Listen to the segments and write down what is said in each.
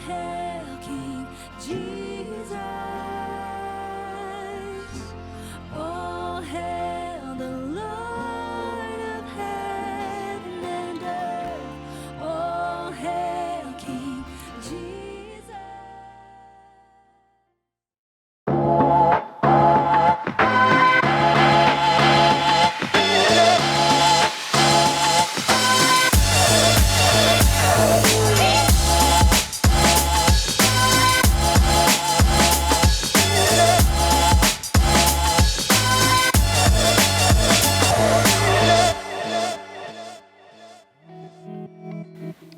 hail King Jesus. Oh, hail the Lord of heaven and earth. Oh, hail King Jesus.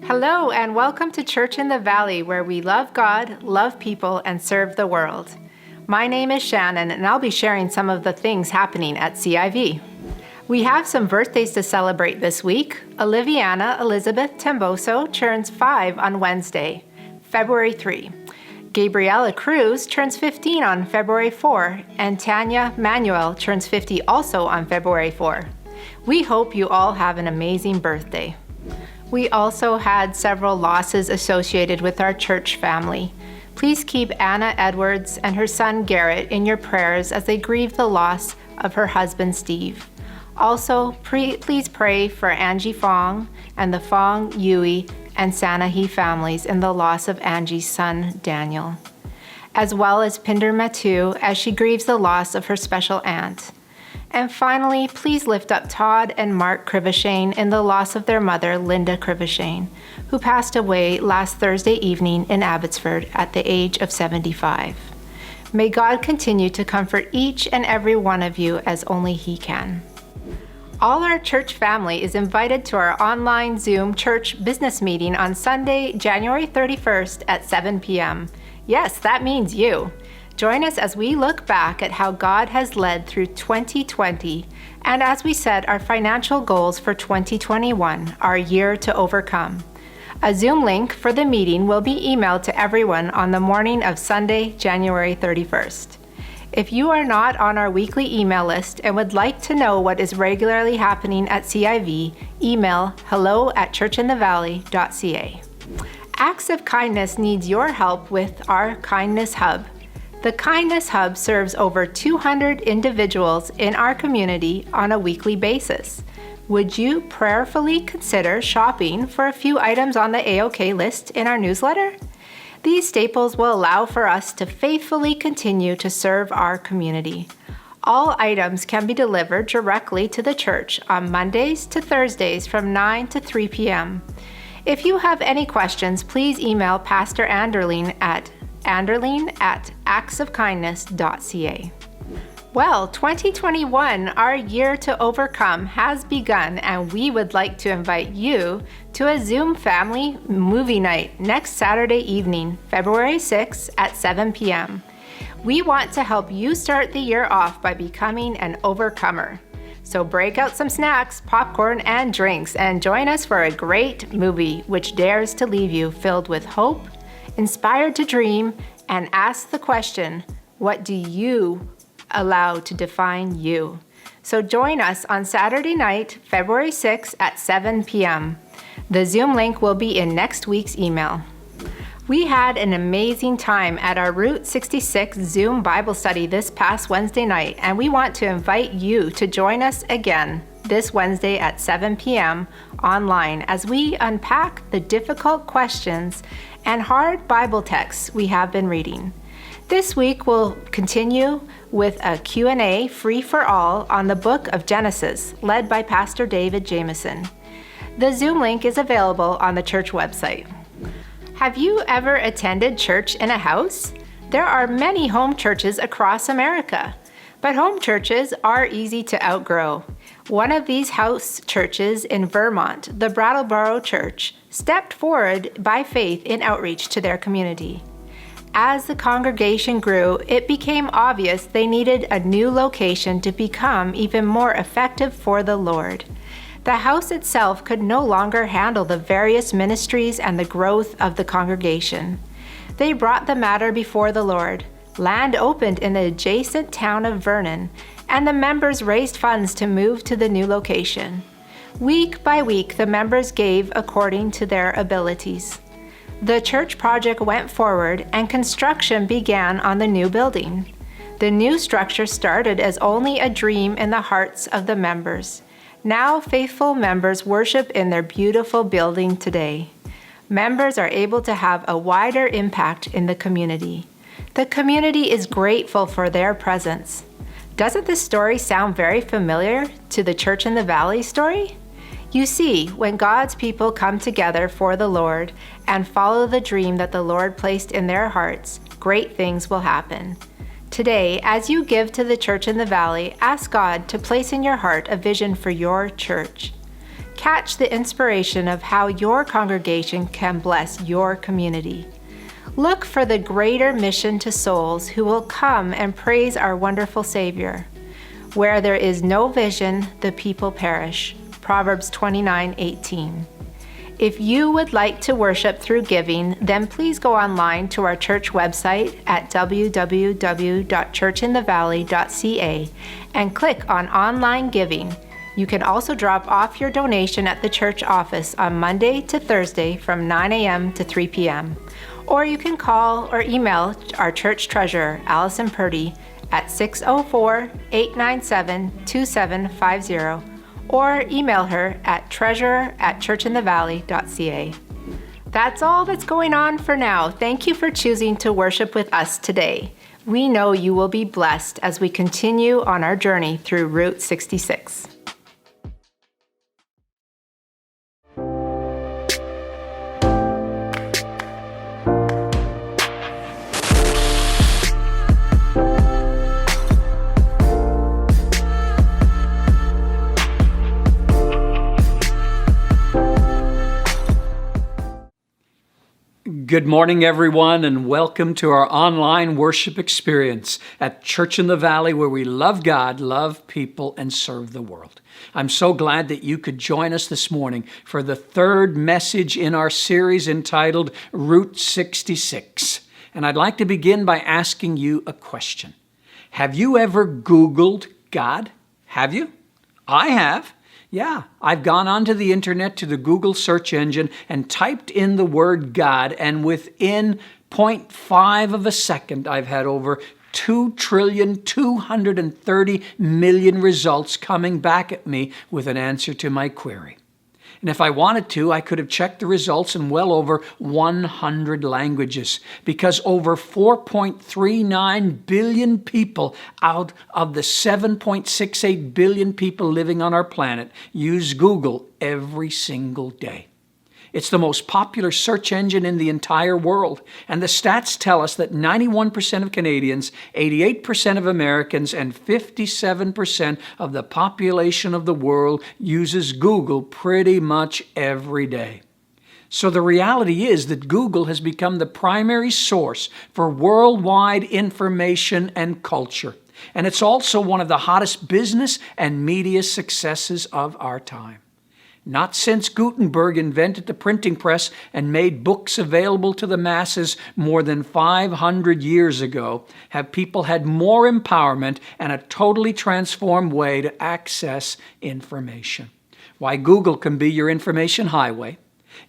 Hello, and welcome to Church in the Valley, where we love God, love people, and serve the world. My name is Shannon, and I'll be sharing some of the things happening at CIV. We have some birthdays to celebrate this week. Oliviana Elizabeth Temboso turns 5 on Wednesday, February 3. Gabriela Cruz turns 15 on February 4, and Tanya Manuel turns 50 also on February 4. We hope you all have an amazing birthday. We also had several losses associated with our church family. Please keep Anna Edwards and her son Garrett in your prayers as they grieve the loss of her husband Steve. Also, please pray for Angie Fong and the Fong, Yui, and Sanahi families in the loss of Angie's son Daniel, as well as Pinder Matu as she grieves the loss of her special aunt. And finally, please lift up Todd and Mark Crivishane in the loss of their mother, Linda Crivishane, who passed away last Thursday evening in Abbotsford at the age of 75. May God continue to comfort each and every one of you as only He can. All our church family is invited to our online Zoom church business meeting on Sunday, January 31st at 7 p.m. Yes, that means you. Join us as we look back at how God has led through 2020 and as we set our financial goals for 2021, our year to overcome. A Zoom link for the meeting will be emailed to everyone on the morning of Sunday, January 31st. If you are not on our weekly email list and would like to know what is regularly happening at CIV, email hello@churchinthevalley.ca. Acts of Kindness needs your help with our Kindness Hub. The Kindness Hub serves over 200 individuals in our community on a weekly basis. Would you prayerfully consider shopping for a few items on the AOK list in our newsletter? These staples will allow for us to faithfully continue to serve our community. All items can be delivered directly to the church on Mondays to Thursdays from 9 to 3 p.m. If you have any questions, please email Pastor Anderling at actsofkindness.ca. Well, 2021, our year to overcome, has begun, and we would like to invite you to a Zoom family movie night next Saturday evening, February 6th at 7 p.m. We want to help you start the year off by becoming an overcomer. So break out some snacks, popcorn, and drinks, and join us for a great movie which dares to leave you filled with hope, inspired to dream, and ask the question, what do you allow to define you? So join us on Saturday night, February 6th at 7 p.m. The Zoom link will be in next week's email. We had an amazing time at our Route 66 Zoom Bible study this past Wednesday night, and we want to invite you to join us again this Wednesday at 7 p.m. online as we unpack the difficult questions and hard Bible texts we have been reading. This week we'll continue with a Q&A free for all on the book of Genesis, led by Pastor David Jameson. The Zoom link is available on the church website. Have you ever attended church in a house? There are many home churches across America, but home churches are easy to outgrow. One of these house churches in Vermont, the Brattleboro Church, stepped forward by faith in outreach to their community. As the congregation grew, it became obvious they needed a new location to become even more effective for the Lord. The house itself could no longer handle the various ministries and the growth of the congregation. They brought the matter before the Lord. Land opened in the adjacent town of Vernon, and the members raised funds to move to the new location. Week by week, the members gave according to their abilities. The church project went forward and construction began on the new building. The new structure started as only a dream in the hearts of the members. Now faithful members worship in their beautiful building today. Members are able to have a wider impact in the community. The community is grateful for their presence. Doesn't this story sound very familiar to the Church in the Valley story? You see, when God's people come together for the Lord and follow the dream that the Lord placed in their hearts, great things will happen. Today, as you give to the Church in the Valley, ask God to place in your heart a vision for your church. Catch the inspiration of how your congregation can bless your community. Look for the greater mission to souls who will come and praise our wonderful Savior. Where there is no vision, the people perish. Proverbs 29:18. If you would like to worship through giving, then please go online to our church website at www.churchinthevalley.ca and click on Online Giving. You can also drop off your donation at the church office on Monday to Thursday from 9 a.m. to 3 p.m. Or you can call or email our church treasurer, Allison Purdy, at 604-897-2750. or email her at treasurer@churchinthevalley.ca. That's all that's going on for now. Thank you for choosing to worship with us today. We know you will be blessed as we continue on our journey through Route 66. Good morning, everyone, and welcome to our online worship experience at Church in the Valley, where we love God, love people, and serve the world. I'm so glad that you could join us this morning for the third message in our series entitled Route 66. And I'd like to begin by asking you a question. Have you ever Googled God? Have you? I have. Yeah, I've gone onto the internet to the Google search engine and typed in the word God, and within 0.5 of a second, I've had over 2,230,000,000 results coming back at me with an answer to my query. And if I wanted to, I could have checked the results in well over 100 languages, because over 4.39 billion people out of the 7.68 billion people living on our planet use Google every single day. It's the most popular search engine in the entire world, and the stats tell us that 91% of Canadians, 88% of Americans, and 57% of the population of the world uses Google pretty much every day. So the reality is that Google has become the primary source for worldwide information and culture, and it's also one of the hottest business and media successes of our time. Not since Gutenberg invented the printing press and made books available to the masses more than 500 years ago have people had more empowerment and a totally transformed way to access information. Why, Google can be your information highway.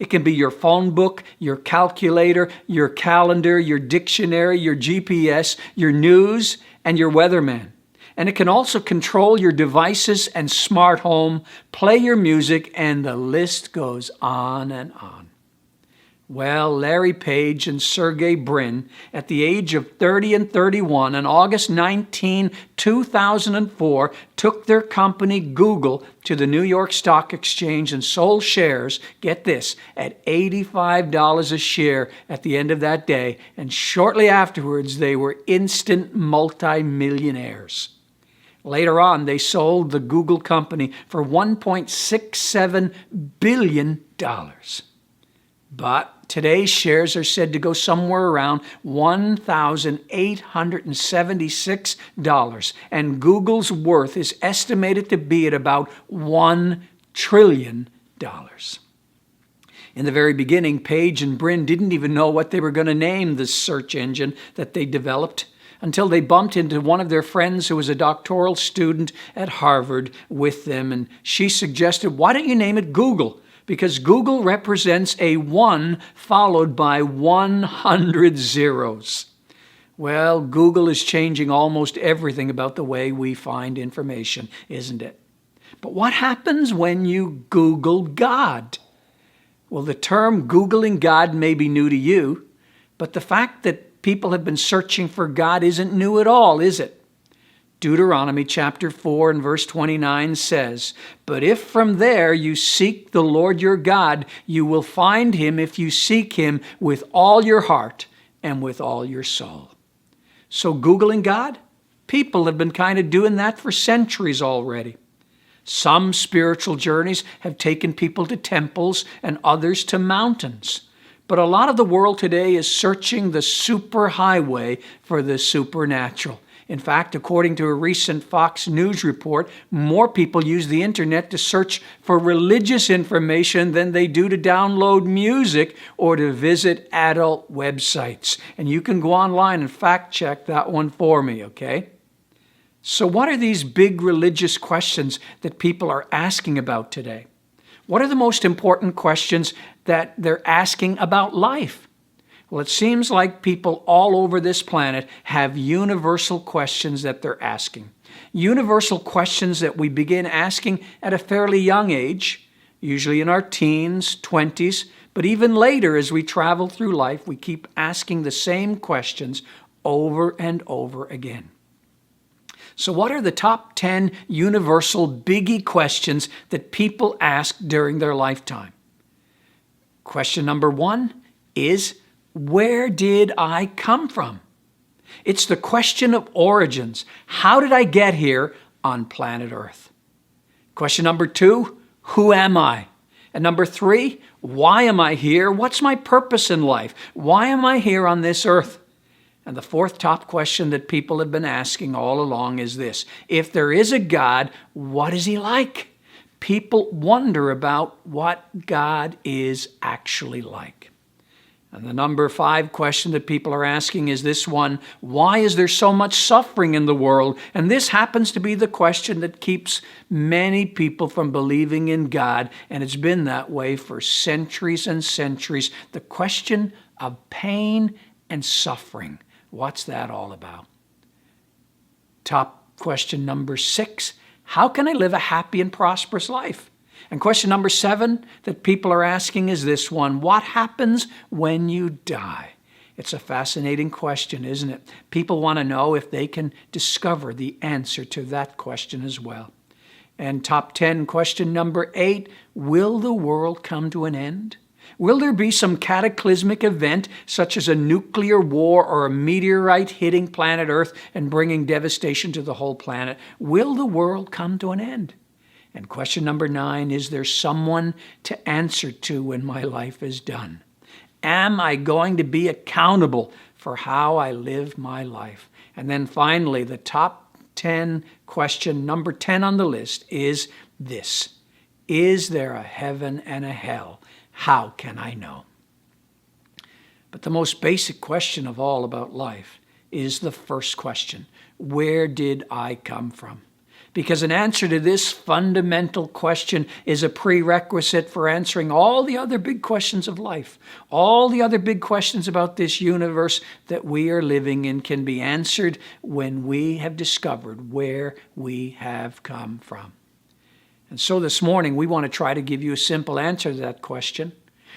It can be your phone book, your calculator, your calendar, your dictionary, your GPS, your news, and your weatherman. And it can also control your devices and smart home, play your music, and the list goes on and on. Well, Larry Page and Sergey Brin, at the age of 30 and 31, on August 19, 2004, took their company Google to the New York Stock Exchange and sold shares, get this, at $85 a share at the end of that day. And shortly afterwards, they were instant multimillionaires. Later on, they sold the Google company for $1.67 billion. But today's shares are said to go somewhere around $1,876, and Google's worth is estimated to be at about $1 trillion. In the very beginning, Page and Brin didn't even know what they were going to name the search engine that they developed, until they bumped into one of their friends who was a doctoral student at Harvard with them, and she suggested, "Why don't you name it Google?" because Google represents a 1 followed by 100 zeros. Well, Google is changing almost everything about the way we find information, isn't it? But what happens when you Google God? Well, the term Googling God may be new to you, but the fact that people have been searching for God isn't new at all, is it? Deuteronomy chapter 4 and verse 29 says, "But if from there you seek the Lord your God, you will find him if you seek him with all your heart and with all your soul." So Googling God? People have been kind of doing that for centuries already. Some spiritual journeys have taken people to temples and others to mountains. But a lot of the world today is searching the superhighway for the supernatural. In fact, according to a recent Fox News report, more people use the internet to search for religious information than they do to download music or to visit adult websites. And you can go online and fact check that one for me, okay? So what are these big religious questions that people are asking about today? What are the most important questions that they're asking about life? Well, it seems like people all over this planet have universal questions that they're asking. Universal questions that we begin asking at a fairly young age, usually in our teens, 20s, but even later as we travel through life, we keep asking the same questions over and over again. So what are the top 10 universal biggie questions that people ask during their lifetime? Question number 1 is, where did I come from? It's the question of origins. How did I get here on planet Earth? Question number 2, who am I? And number 3, why am I here? What's my purpose in life? Why am I here on this earth? And the fourth top question that people have been asking all along is this: if there is a God, what is he like? People wonder about what God is actually like. And the number 5 question that people are asking is this one: why is there so much suffering in the world? And this happens to be the question that keeps many people from believing in God, and it's been that way for centuries and centuries. The question of pain and suffering. What's that all about? Top question number 6, how can I live a happy and prosperous life? And question number 7 that people are asking is this one: what happens when you die? It's a fascinating question, isn't it? People want to know if they can discover the answer to that question as well. And top 10 question number 8, will the world come to an end? Will there be some cataclysmic event such as a nuclear war or a meteorite hitting planet Earth and bringing devastation to the whole planet? Will the world come to an end? And question number 9, is there someone to answer to when my life is done? Am I going to be accountable for how I live my life? And then finally, the top 10 question, number 10 on the list, is this: is there a heaven and a hell? How can I know? But the most basic question of all about life is the first question: where did I come from? Because an answer to this fundamental question is a prerequisite for answering all the other big questions of life. All the other big questions about this universe that we are living in can be answered when we have discovered where we have come from. And so this morning, we want to try to give you a simple answer to that question.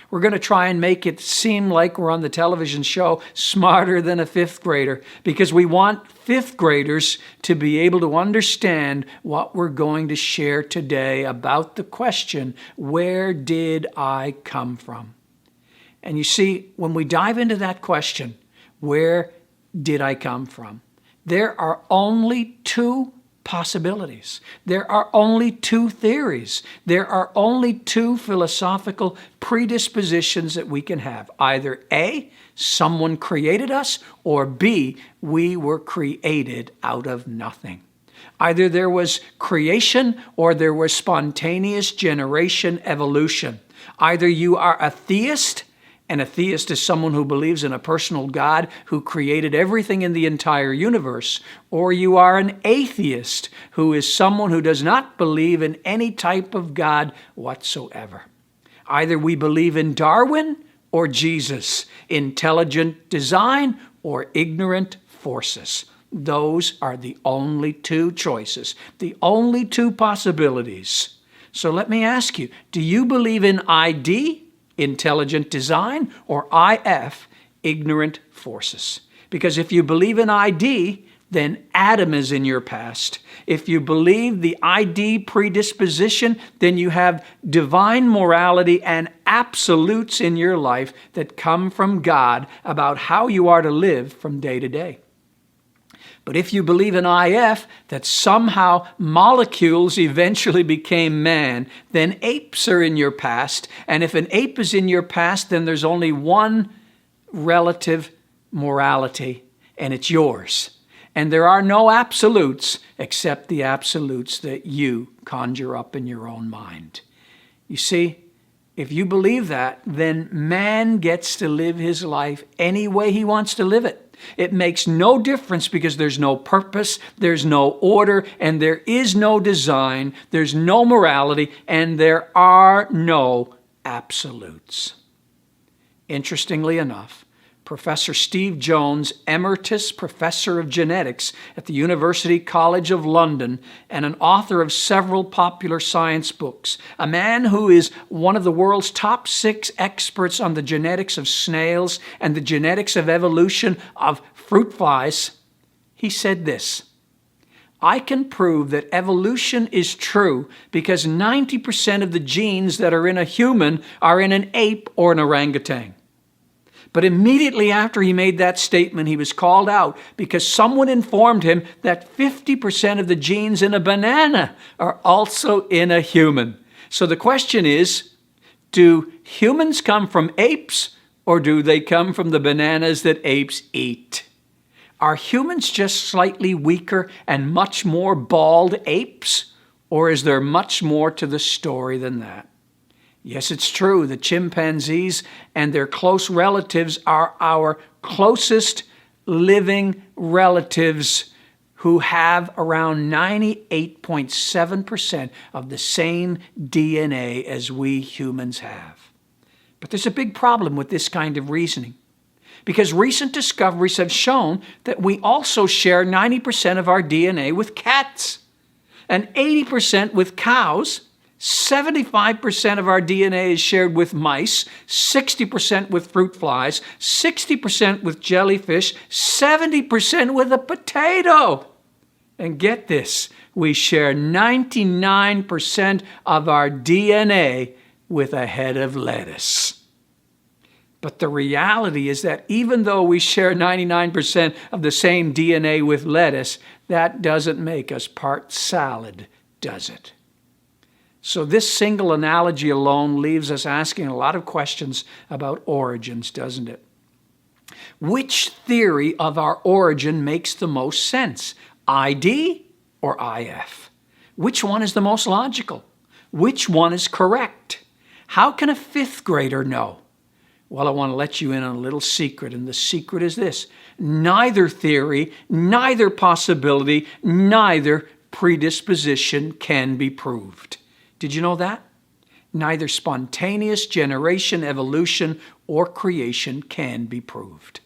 We're going to try and make it seem like we're on the television show Smarter Than a Fifth Grader, because we want fifth graders to be able to understand what we're going to share today about the question, where did I come from? And you see, when we dive into that question, where did I come from? There are only 2 possibilities. There are only 2 theories. There are only 2 philosophical predispositions that we can have. Either A, someone created us, or B, we were created out of nothing. Either there was creation or there was spontaneous generation, evolution. Either you are a theist, and a theist is someone who believes in a personal God who created everything in the entire universe, or you are an atheist, who is someone who does not believe in any type of God whatsoever. Either we believe in Darwin or Jesus, intelligent design or ignorant forces. Those are the only two choices, the only two possibilities. So let me ask you, do you believe in ID, intelligent design, or IF, ignorant forces? Because if you believe in ID, then Adam is in your past. If you believe the ID predisposition, then you have divine morality and absolutes in your life that come from God about how you are to live from day to day. But if you believe in IF, that somehow molecules eventually became man, then apes are in your past. And if an ape is in your past, then there's only one relative morality, and it's yours. And there are no absolutes except the absolutes that you conjure up in your own mind. You see, if you believe that, then man gets to live his life any way he wants to live it. It makes no difference because there's no purpose, there's no order, and there is no design, there's no morality, and there are no absolutes. Interestingly enough, Professor Steve Jones, Emeritus Professor of Genetics at the University College of London and an author of several popular science books, a man who is one of the world's top 6 experts on the genetics of snails and the genetics of evolution of fruit flies, he said this: I can prove that evolution is true because 90% of the genes that are in a human are in an ape or an orangutan. But immediately after he made that statement, he was called out because someone informed him that 50% of the genes in a banana are also in a human. So the question is, do humans come from apes or do they come from the bananas that apes eat? Are humans just slightly weaker and much more bald apes? Or is there much more to the story than that? Yes, it's true. The chimpanzees and their close relatives are our closest living relatives who have around 98.7% of the same DNA as we humans have. But there's a big problem with this kind of reasoning, because recent discoveries have shown that we also share 90% of our DNA with cats and 80% with cows. 75% of our DNA is shared with mice, 60% with fruit flies, 60% with jellyfish, 70% with a potato. And get this, we share 99% of our DNA with a head of lettuce. But the reality is that even though we share 99% of the same DNA with lettuce, that doesn't make us part salad, does it? So this single analogy alone leaves us asking a lot of questions about origins, doesn't it? Which theory of our origin makes the most sense? ID or IF? Which one is the most logical? Which one is correct? How can a 5th grader know? Well, I want to let you in on a little secret, and the secret is this: neither theory, neither possibility, neither predisposition can be proved. Did you know that? Neither spontaneous generation, evolution, or creation can be proved.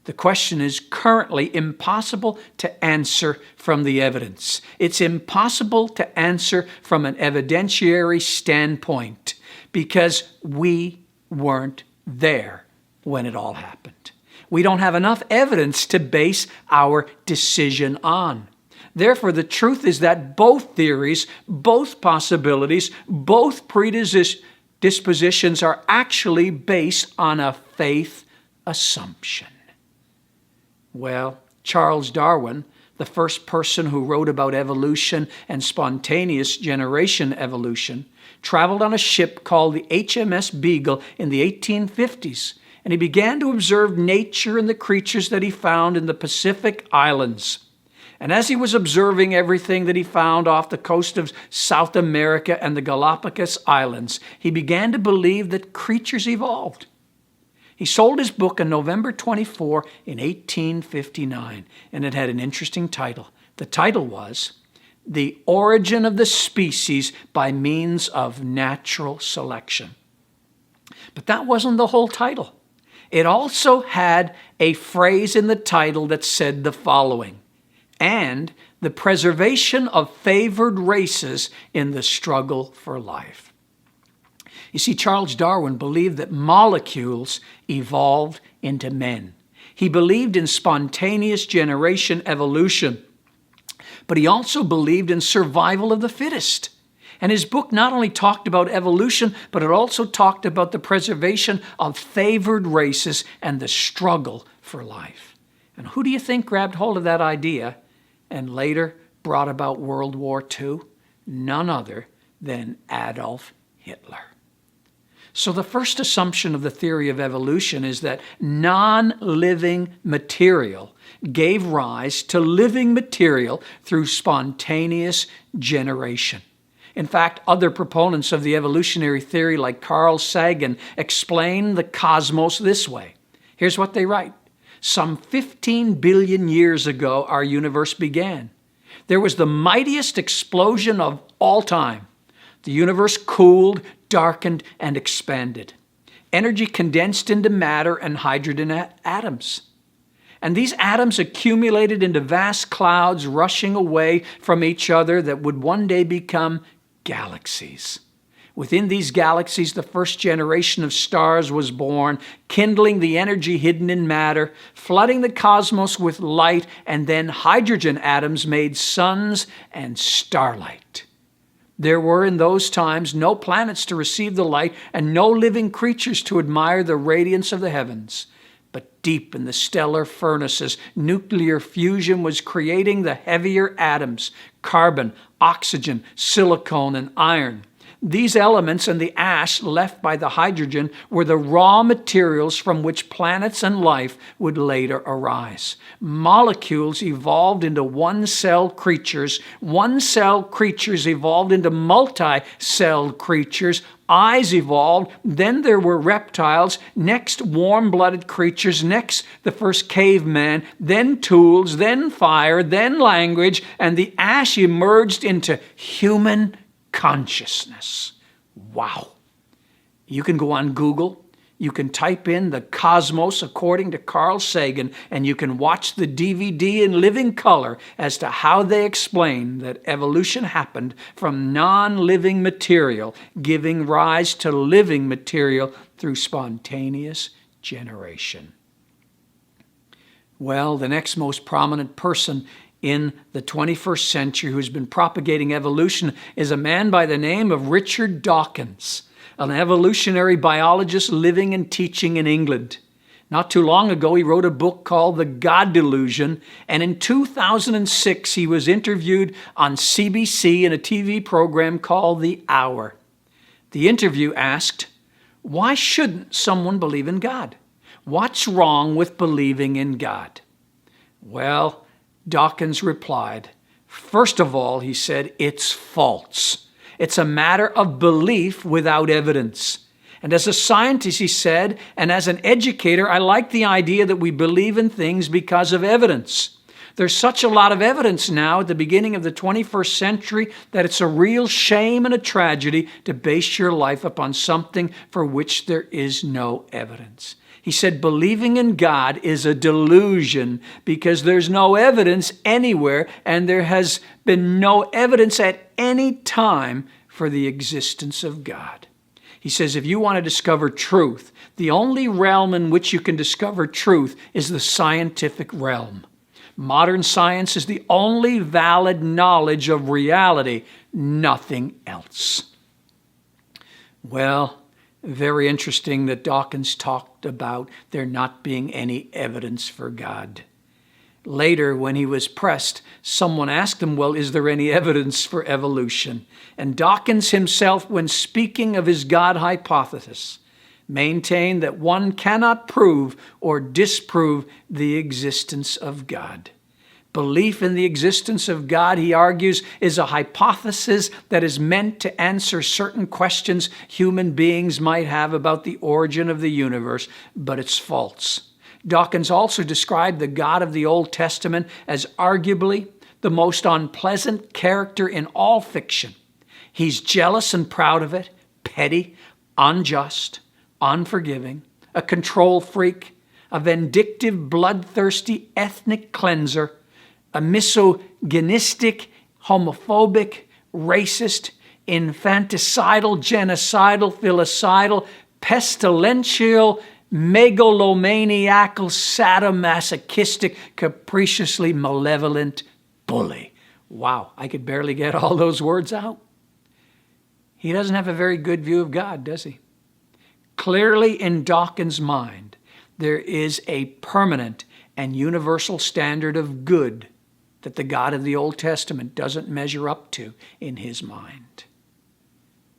The question is currently impossible to answer from the evidence. It's impossible to answer from an evidentiary standpoint because we weren't there when it all happened. We don't have enough evidence to base our decision on. Therefore, the truth is that both theories, both possibilities, both predispositions are actually based on a faith assumption. Well, Charles Darwin, the first person who wrote about evolution and spontaneous generation evolution, traveled on a ship called the HMS Beagle in the 1850s, and he began to observe nature and the creatures that he found in the Pacific Islands. And as he was observing everything that he found off the coast of South America and the Galapagos Islands, he began to believe that creatures evolved. He sold his book on November 24 in 1859, and it had an interesting title. The title was The Origin of the Species by Means of Natural Selection. But that wasn't the whole title. It also had a phrase in the title that said the following: and the preservation of favored races in the struggle for life. You see, Charles Darwin believed that molecules evolved into men. He believed in spontaneous generation evolution, but he also believed in survival of the fittest. And his book not only talked about evolution, but it also talked about the preservation of favored races and the struggle for life. And who do you think grabbed hold of that idea and later brought about World War II? None other than Adolf Hitler. So the first assumption of the theory of evolution is that non-living material gave rise to living material through spontaneous generation. In fact, other proponents of the evolutionary theory like Carl Sagan explain the cosmos this way. Here's what they write. Some 15 billion years ago, our universe began. There was the mightiest explosion of all time. The universe cooled, darkened, and expanded. Energy condensed into matter and hydrogen atoms. And these atoms accumulated into vast clouds rushing away from each other that would one day become galaxies. Within these galaxies, the first generation of stars was born, kindling the energy hidden in matter, flooding the cosmos with light, and then hydrogen atoms made suns and starlight. There were in those times no planets to receive the light and no living creatures to admire the radiance of the heavens. But deep in the stellar furnaces, nuclear fusion was creating the heavier atoms, carbon, oxygen, silicon, and iron. These elements and the ash left by the hydrogen were the raw materials from which planets and life would later arise. Molecules evolved into one-cell creatures. One-cell creatures evolved into multi-celled creatures. Eyes evolved, then there were reptiles, next warm-blooded creatures, next the first caveman, then tools, then fire, then language, and the ash emerged into human consciousness. Wow. You can go on Google, you can type in the cosmos according to Carl Sagan, and you can watch the DVD in living color as to how they explain that evolution happened from non-living material, giving rise to living material through spontaneous generation. Well, the next most prominent person in the 21st century who's been propagating evolution is a man by the name of Richard Dawkins, an evolutionary biologist living and teaching in England. Not too long ago, he wrote a book called The God Delusion, and in 2006, he was interviewed on CBC in a TV program called The Hour. The interview asked, "Why shouldn't someone believe in God? What's wrong with believing in God?" Well, Dawkins replied, "First of all," he said, "it's false. It's a matter of belief without evidence. And as a scientist," he said, "and as an educator, I like the idea that we believe in things because of evidence. There's such a lot of evidence now at the beginning of the 21st century that it's a real shame and a tragedy to base your life upon something for which there is no evidence." He said, "Believing in God is a delusion because there's no evidence anywhere, and there has been no evidence at any time for the existence of God." He says, if you want to discover truth, the only realm in which you can discover truth is the scientific realm. Modern science is the only valid knowledge of reality, nothing else. Well, very interesting that Dawkins talked about there not being any evidence for God. Later, when he was pressed, someone asked him, well, is there any evidence for evolution? And Dawkins himself, when speaking of his God hypothesis, maintained that one cannot prove or disprove the existence of God. Belief in the existence of God, he argues, is a hypothesis that is meant to answer certain questions human beings might have about the origin of the universe, but it's false. Dawkins also described the God of the Old Testament as arguably the most unpleasant character in all fiction. He's jealous and proud of it, petty, unjust, unforgiving, a control freak, a vindictive, bloodthirsty ethnic cleanser, a misogynistic, homophobic, racist, infanticidal, genocidal, filicidal, pestilential, megalomaniacal, sadomasochistic, capriciously malevolent bully. Wow, I could barely get all those words out. He doesn't have a very good view of God, does he? Clearly in Dawkins' mind, there is a permanent and universal standard of good that the God of the Old Testament doesn't measure up to in his mind.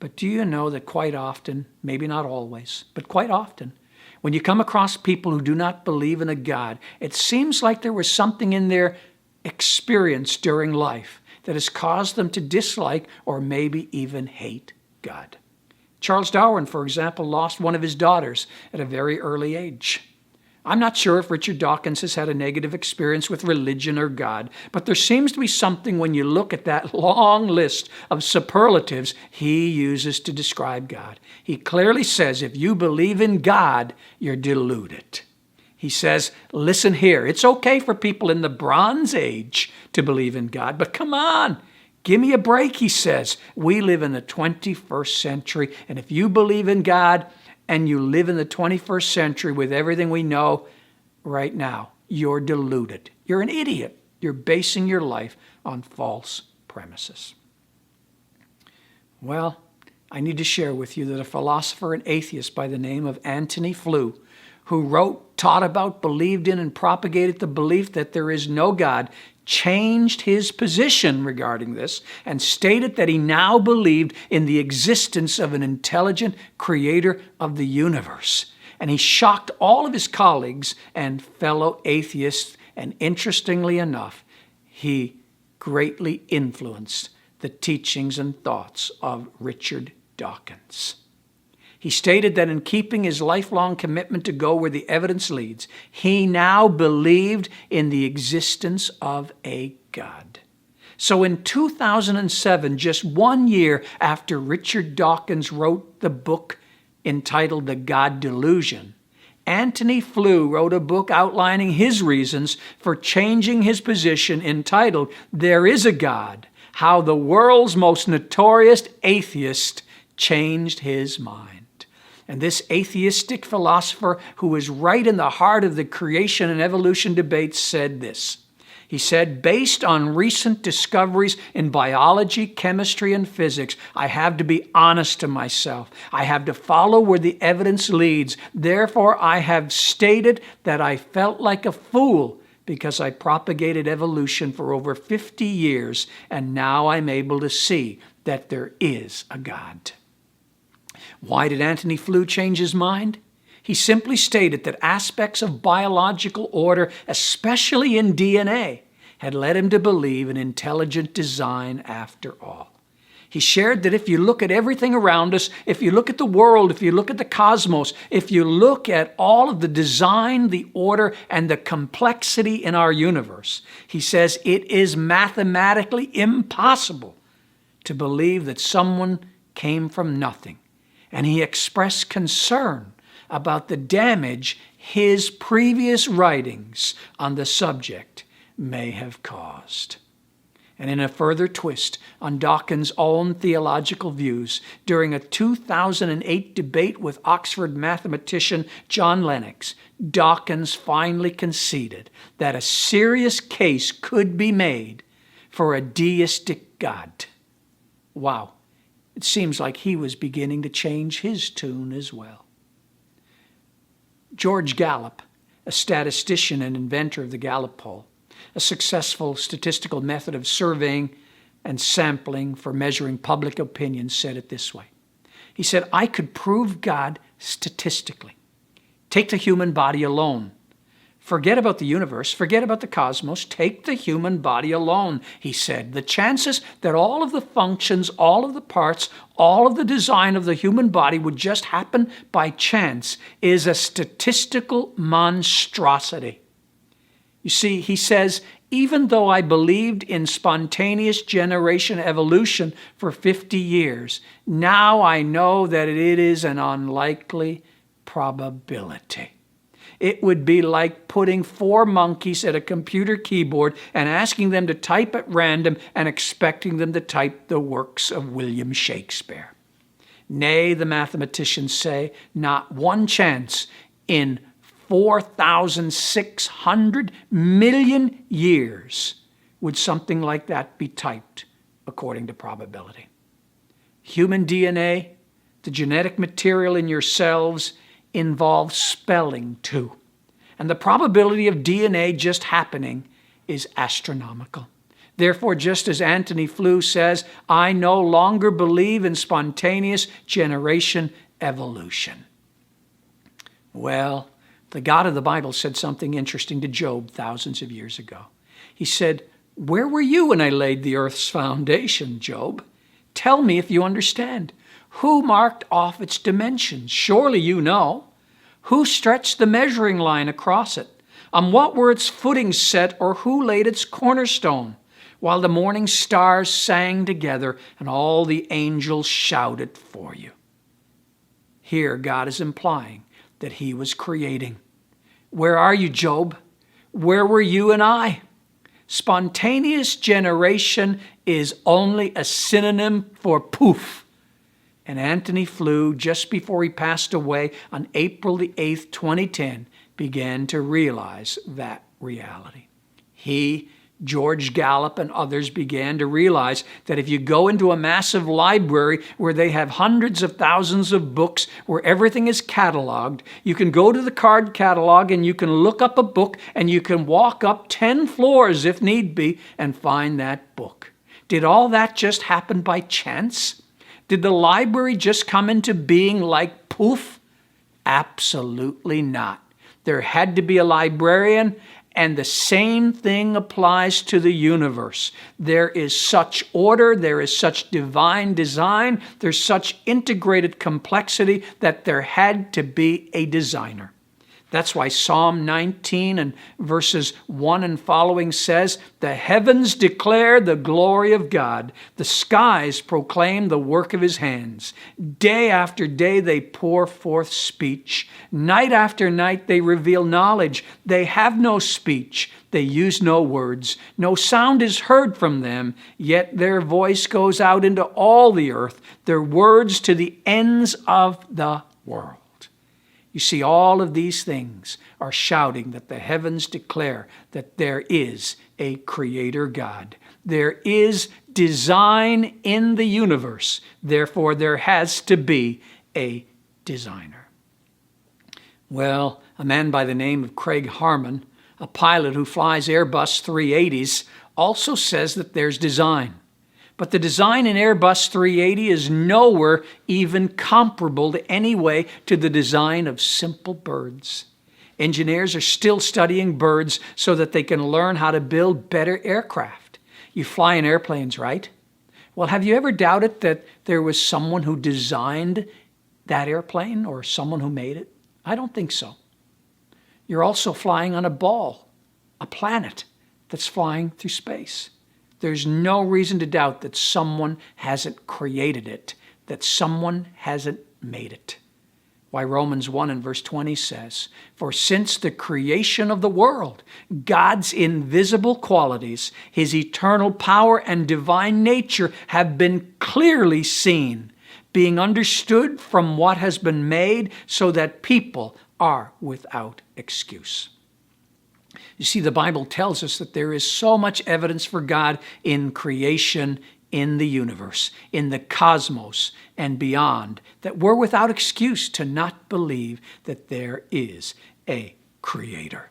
But do you know that quite often, maybe not always, but quite often, when you come across people who do not believe in a God, it seems like there was something in their experience during life that has caused them to dislike or maybe even hate God. Charles Darwin, for example, lost one of his daughters at a very early age. I'm not sure if Richard Dawkins has had a negative experience with religion or God, but there seems to be something when you look at that long list of superlatives he uses to describe God. He clearly says, if you believe in God, you're deluded. He says, listen here, it's okay for people in the Bronze Age to believe in God, but come on, give me a break, he says. We live in the 21st century, and if you believe in God, and you live in the 21st century with everything we know right now, you're deluded. You're an idiot. You're basing your life on false premises. Well, I need to share with you that a philosopher and atheist by the name of Antony Flew, who wrote, taught about, believed in, and propagated the belief that there is no God, changed his position regarding this and stated that he now believed in the existence of an intelligent creator of the universe. And he shocked all of his colleagues and fellow atheists, and interestingly enough, he greatly influenced the teachings and thoughts of Richard Dawkins. He stated that in keeping his lifelong commitment to go where the evidence leads, he now believed in the existence of a God. So in 2007, just 1 year after Richard Dawkins wrote the book entitled The God Delusion, Antony Flew wrote a book outlining his reasons for changing his position entitled There Is a God, How the World's Most Notorious Atheist Changed His Mind. And this atheistic philosopher, who was right in the heart of the creation and evolution debates, said this. He said, based on recent discoveries in biology, chemistry, and physics, I have to be honest to myself. I have to follow where the evidence leads. Therefore, I have stated that I felt like a fool because I propagated evolution for over 50 years, and now I'm able to see that there is a God. Why did Antony Flew change his mind? He simply stated that aspects of biological order, especially in DNA, had led him to believe in intelligent design after all. He shared that if you look at everything around us, if you look at the world, if you look at the cosmos, if you look at all of the design, the order, and the complexity in our universe, he says it is mathematically impossible to believe that someone came from nothing. And he expressed concern about the damage his previous writings on the subject may have caused. And in a further twist on Dawkins' own theological views, during a 2008 debate with Oxford mathematician John Lennox, Dawkins finally conceded that a serious case could be made for a deistic God. Wow. It seems like he was beginning to change his tune as well. George Gallup, a statistician and inventor of the Gallup poll, a successful statistical method of surveying and sampling for measuring public opinion, said it this way. He said, I could prove God statistically. Take the human body alone. Forget about the universe, forget about the cosmos, take the human body alone, he said. The chances that all of the functions, all of the parts, all of the design of the human body would just happen by chance is a statistical monstrosity. You see, he says, even though I believed in spontaneous generation evolution for 50 years, now I know that it is an unlikely probability. It would be like putting 4 monkeys at a computer keyboard and asking them to type at random and expecting them to type the works of William Shakespeare. Nay, the mathematicians say, not one chance in 4,600 million years would something like that be typed according to probability. Human DNA, the genetic material in your cells, involves spelling too. And the probability of DNA just happening is astronomical. Therefore, just as Antony Flew says, I no longer believe in spontaneous generation evolution. Well, the God of the Bible said something interesting to Job thousands of years ago. He said, where were you when I laid the earth's foundation, Job? Tell me if you understand. Who marked off its dimensions? Surely you know. Who stretched the measuring line across it? On what were its footings set, or who laid its cornerstone? While the morning stars sang together and all the angels shouted for you. Here God is implying that he was creating. Where are you, Job? Where were you and I? Spontaneous generation is only a synonym for poof. And Antony Flew, just before he passed away on April the 8th, 2010, began to realize that reality. He, George Gallup, and others began to realize that if you go into a massive library where they have hundreds of thousands of books, where everything is cataloged, you can go to the card catalog and you can look up a book and you can walk up 10 floors if need be and find that book. Did all that just happen by chance? Did the library just come into being like poof? Absolutely not. There had to be a librarian, and the same thing applies to the universe. There is such order, there is such divine design, there's such integrated complexity that there had to be a designer. That's why Psalm 19 and verses 1 and following says, the heavens declare the glory of God. The skies proclaim the work of his hands. Day after day they pour forth speech. Night after night they reveal knowledge. They have no speech. They use no words. No sound is heard from them, yet their voice goes out into all the earth, their words to the ends of the world. You see, all of these things are shouting that the heavens declare that there is a creator God. There is design in the universe. Therefore, there has to be a designer. Well, a man by the name of Craig Harmon, a pilot who flies Airbus 380s, also says that there's design. But the design in Airbus 380 is nowhere even comparable to any way to the design of simple birds. Engineers are still studying birds so that they can learn how to build better aircraft. You fly in airplanes, right? Well, have you ever doubted that there was someone who designed that airplane or someone who made it? I don't think so. You're also flying on a ball, a planet that's flying through space. There's no reason to doubt that someone hasn't created it, that someone hasn't made it. Why Romans 1 and verse 20 says, for since the creation of the world, God's invisible qualities, his eternal power and divine nature have been clearly seen, being understood from what has been made, so that people are without excuse. You see, the Bible tells us that there is so much evidence for God in creation, in the universe, in the cosmos, and beyond, that we're without excuse to not believe that there is a creator.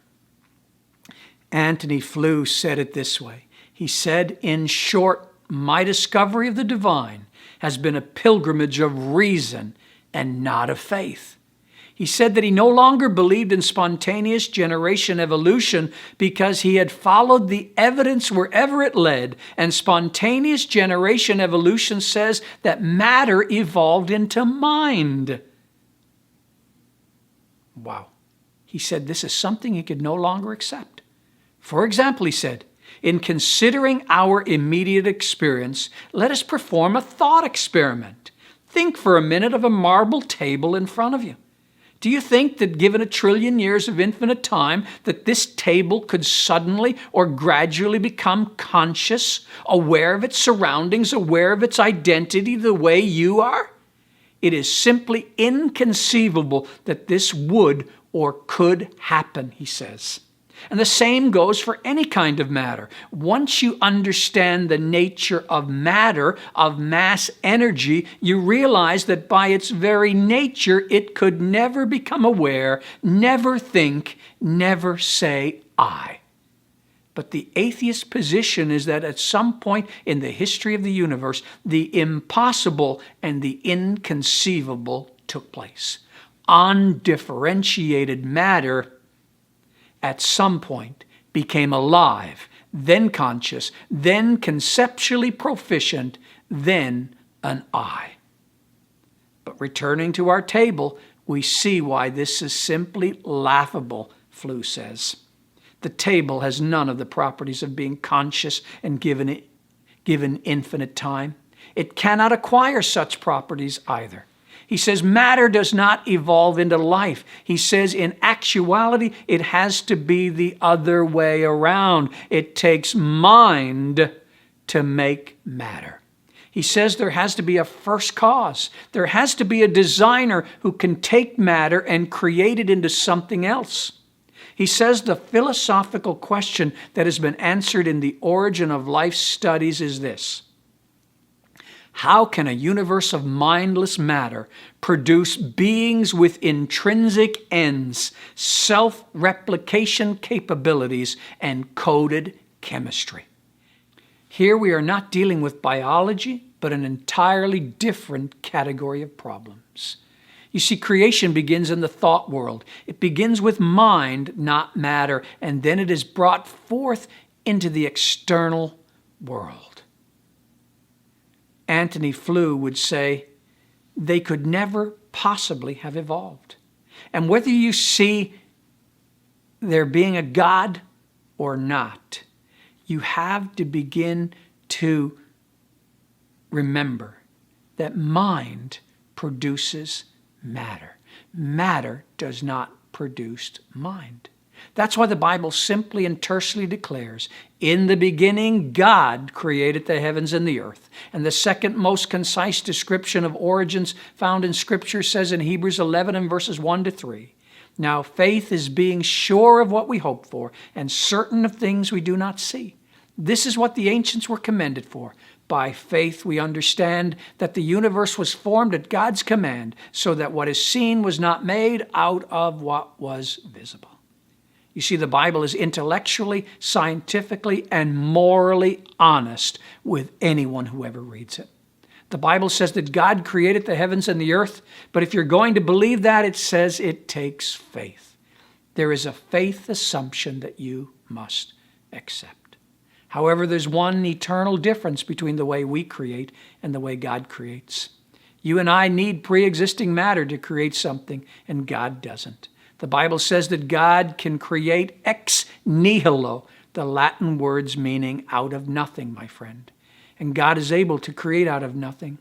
Antony Flew said it this way. He said, in short, my discovery of the divine has been a pilgrimage of reason and not of faith. He said that he no longer believed in spontaneous generation evolution because he had followed the evidence wherever it led, and spontaneous generation evolution says that matter evolved into mind. Wow. He said this is something he could no longer accept. For example, he said, in considering our immediate experience, let us perform a thought experiment. Think for a minute of a marble table in front of you. Do you think that given 1 trillion years of infinite time, that this table could suddenly or gradually become conscious, aware of its surroundings, aware of its identity the way you are? It is simply inconceivable that this would or could happen, he says. And the same goes for any kind of matter. Once you understand the nature of matter, of mass energy, you realize that by its very nature, it could never become aware, never think, never say, I. But the atheist position is that at some point in the history of the universe, the impossible and the inconceivable took place. Undifferentiated matter at some point became alive, then conscious, then conceptually proficient, then an I. But returning to our table, we see why this is simply laughable, Flew says. The table has none of the properties of being conscious and given infinite time. It cannot acquire such properties either. He says matter does not evolve into life. He says in actuality, it has to be the other way around. It takes mind to make matter. He says there has to be a first cause. There has to be a designer who can take matter and create it into something else. He says the philosophical question that has been answered in the origin of life studies is this: how can a universe of mindless matter produce beings with intrinsic ends, self-replication capabilities, and coded chemistry? Here we are not dealing with biology, but an entirely different category of problems. You see, creation begins in the thought world. It begins with mind, not matter, and then it is brought forth into the external world. Antony Flew would say, they could never possibly have evolved. And whether you see there being a God or not, you have to begin to remember that mind produces matter. Matter does not produce mind. That's why the Bible simply and tersely declares, in the beginning God created the heavens and the earth. And the second most concise description of origins found in Scripture says in Hebrews 11 and verses 1 to 3, now faith is being sure of what we hope for and certain of things we do not see. This is what the ancients were commended for. By faith we understand that the universe was formed at God's command, so that what is seen was not made out of what was visible. You see, the Bible is intellectually, scientifically, and morally honest with anyone who ever reads it. The Bible says that God created the heavens and the earth, but if you're going to believe that, it says it takes faith. There is a faith assumption that you must accept. However, there's one eternal difference between the way we create and the way God creates. You and I need pre-existing matter to create something, and God doesn't. The Bible says that God can create ex nihilo, the Latin words meaning out of nothing, my friend. And God is able to create out of nothing.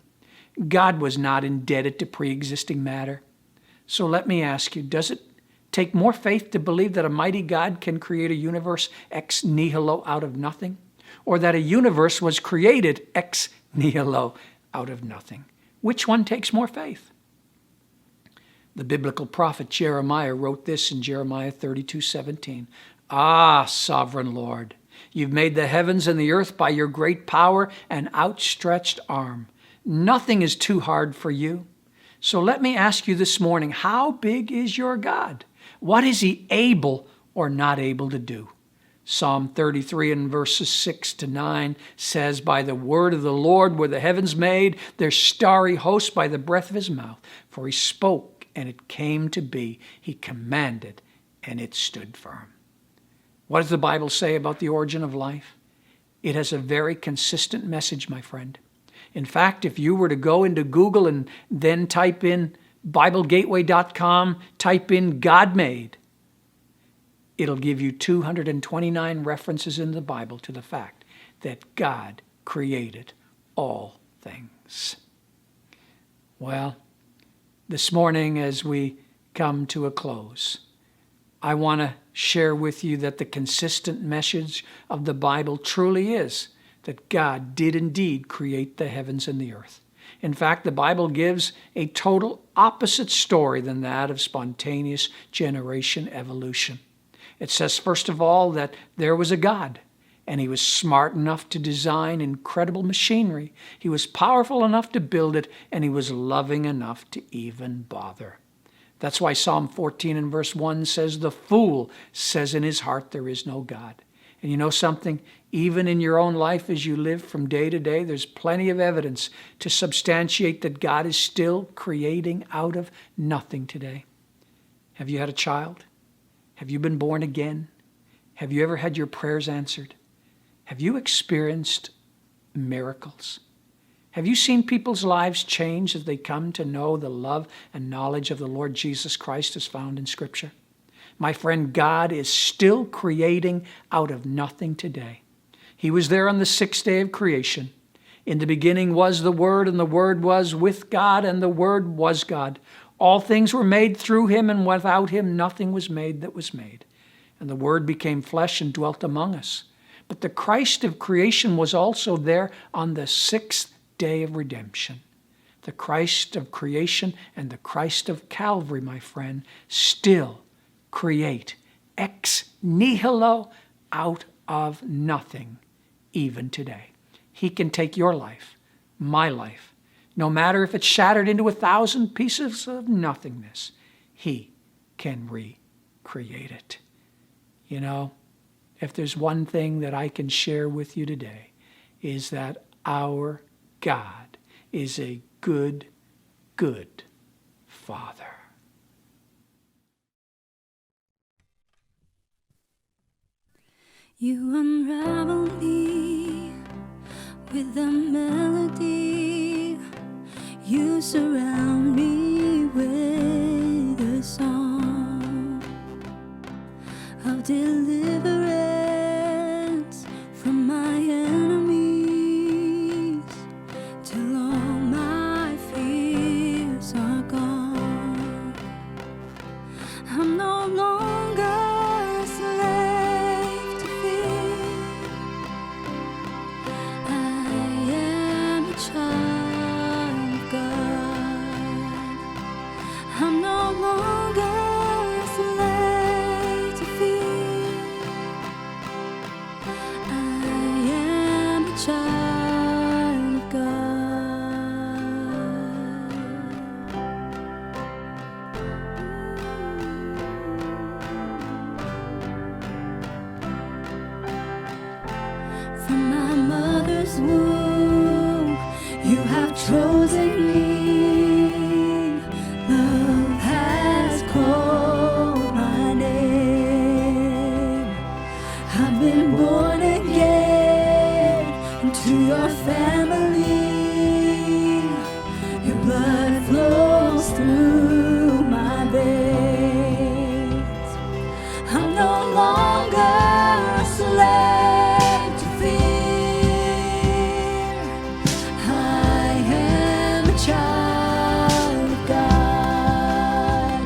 God was not indebted to pre-existing matter. So let me ask you, does it take more faith to believe that a mighty God can create a universe ex nihilo out of nothing? Or that a universe was created ex nihilo out of nothing? Which one takes more faith? The biblical prophet Jeremiah wrote this in Jeremiah 32:17. Ah, sovereign Lord, you've made the heavens and the earth by your great power and outstretched arm. Nothing is too hard for you. So let me ask you this morning, how big is your God? What is he able or not able to do? Psalm 33 and verses 6 to 9 says, by the word of the Lord were the heavens made, their starry host by the breath of his mouth. For he spoke, and it came to be. He commanded, and it stood firm. What does the Bible say about the origin of life? It has a very consistent message, my friend. In fact, if you were to go into Google and then type in BibleGateway.com, type in God made, it'll give you 229 references in the Bible to the fact that God created all things. Well, this morning, as we come to a close. I want to share with you that the consistent message of the Bible truly is that God did indeed create the heavens and the earth. In fact, the Bible gives a total opposite story than that of spontaneous generation evolution. It says, first of all, that there was a God, and he was smart enough to design incredible machinery. He was powerful enough to build it, and he was loving enough to even bother. That's why Psalm 14 and verse 1 says, the fool says in his heart there is no God. And you know something? Even in your own life as you live from day to day, there's plenty of evidence to substantiate that God is still creating out of nothing today. Have you had a child? Have you been born again? Have you ever had your prayers answered? Have you experienced miracles? Have you seen people's lives change as they come to know the love and knowledge of the Lord Jesus Christ as found in Scripture? My friend, God is still creating out of nothing today. He was there on the sixth day of creation. In the beginning was the Word, and the Word was with God, and the Word was God. All things were made through him, and without him nothing was made that was made. And the Word became flesh and dwelt among us. But the Christ of creation was also there on the sixth day of redemption. The Christ of creation and the Christ of Calvary, my friend, still create ex nihilo, out of nothing, even today. He can take your life, my life, no matter if it's shattered into 1,000 pieces of nothingness, he can recreate it. You know, if there's one thing that I can share with you today, is that our God is a good, good Father. You unravel me with a melody. You surround me with a song of deliverance from my enemies, till all my fears are gone. I'm no longer a slave to fear. I am a child of God. I'm no longer a slave to fear. I am a child of God. From my mother's womb, you have chosen me. Love has called my name. I've been born again into your family. Your blood flows through my veins. I'm no longer a slave to fear. I am a child of God.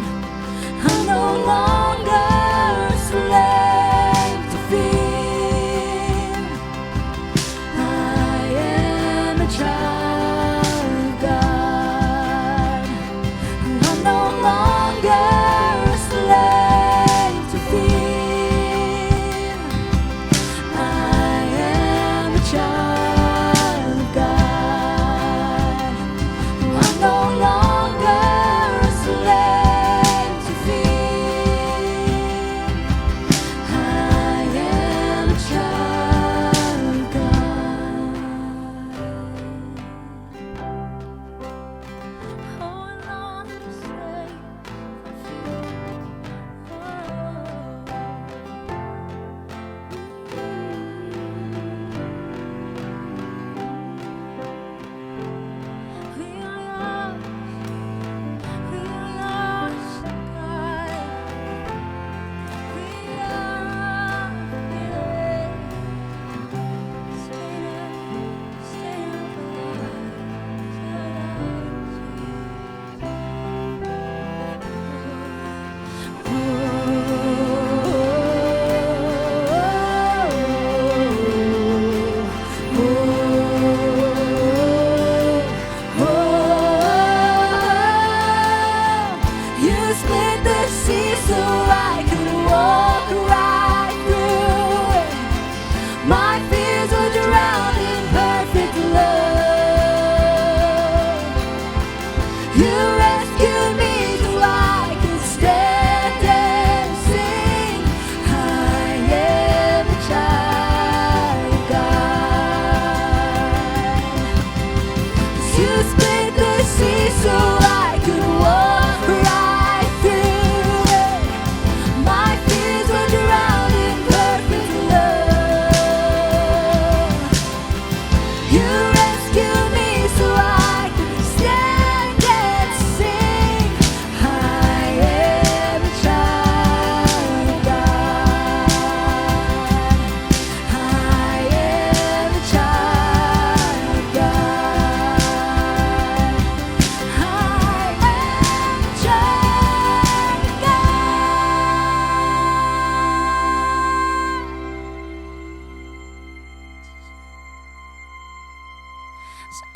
I'm no longer a slave to fear. I am a child of God. I'm no longer a slave to fear.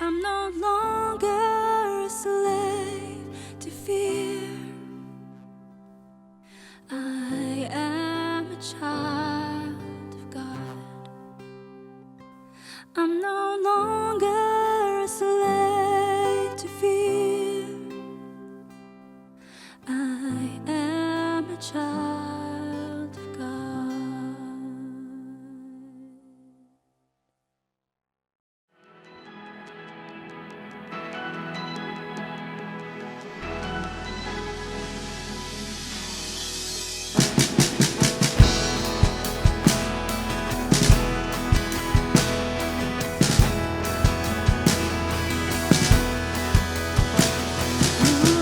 I'm no longer a slave to fear. I am a child of God. I'm no longer a slave to fear. I am a child of God.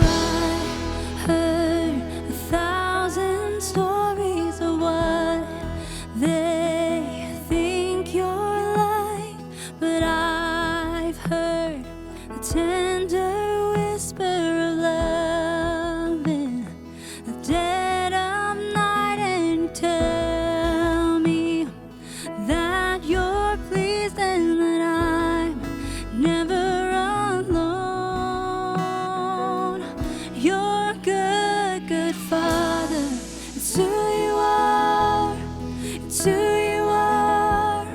I heard 1,000 stories of what they think you're like, but I've heard the tender whisper of love in the dead of night, and you tell me that you're pleased and that I'm never alone. You're a good, good Father. It's who you are. It's who you are.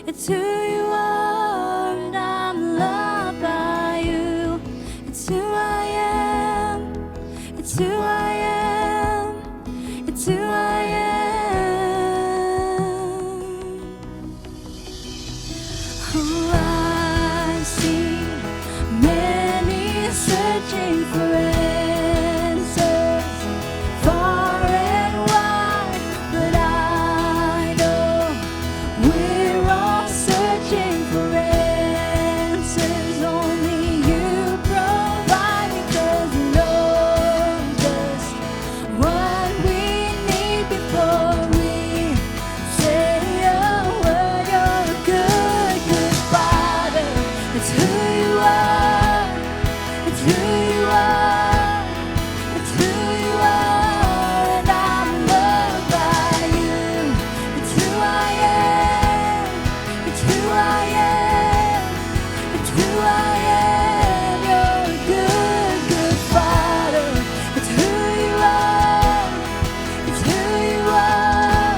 It's who you are. And I'm loved by you. It's who I am. It's who I am. It's who I am. Oh, I've seen many searching for answers far and wide, but I know we're all searching for answers. Only you provide, because you know just what we need before we say a word. You're a good, good Father. It's who you are. It's who you are. It's who you are. And I'm loved by you. It's who I am. It's who I am. It's who I am. You're a good, good Father. It's who you are. It's who you are.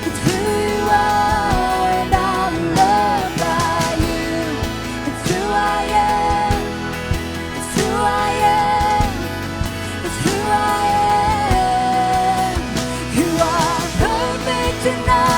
It's who you are. And I'm loved by you. It's who I am. It's who I am. It's who I am. You are perfect in all